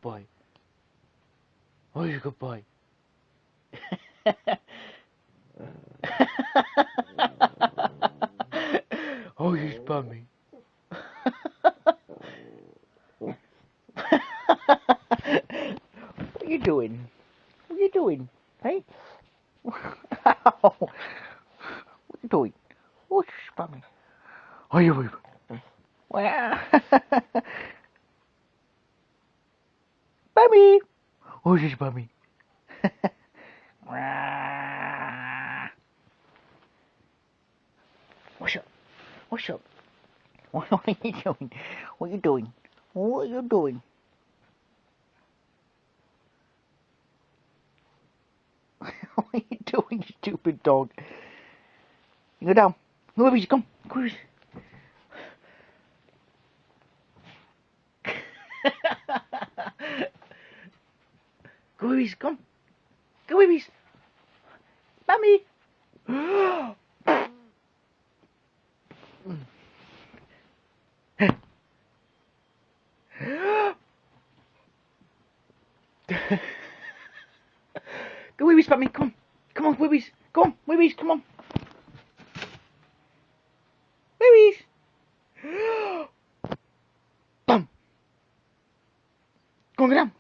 boy. Oh, you're a good boy. Oh, you spun me. What are you doing? What are you doing? Hey? Ow. What are you doing? Oh, you spun me. Oh, you weep. Well, Bummy. Oh, she's Bummy. What's up? What's up? What are you doing? What are you doing? What are you doing? What are you doing, you stupid dog? You go down. Go, babies, come. Go, babies. Go, babies, come. Go, babies. Mommy. Go, babies, Mommy, come on. Come on, babies. Come on, babies, come on. Babies. Bum. Go on, get down.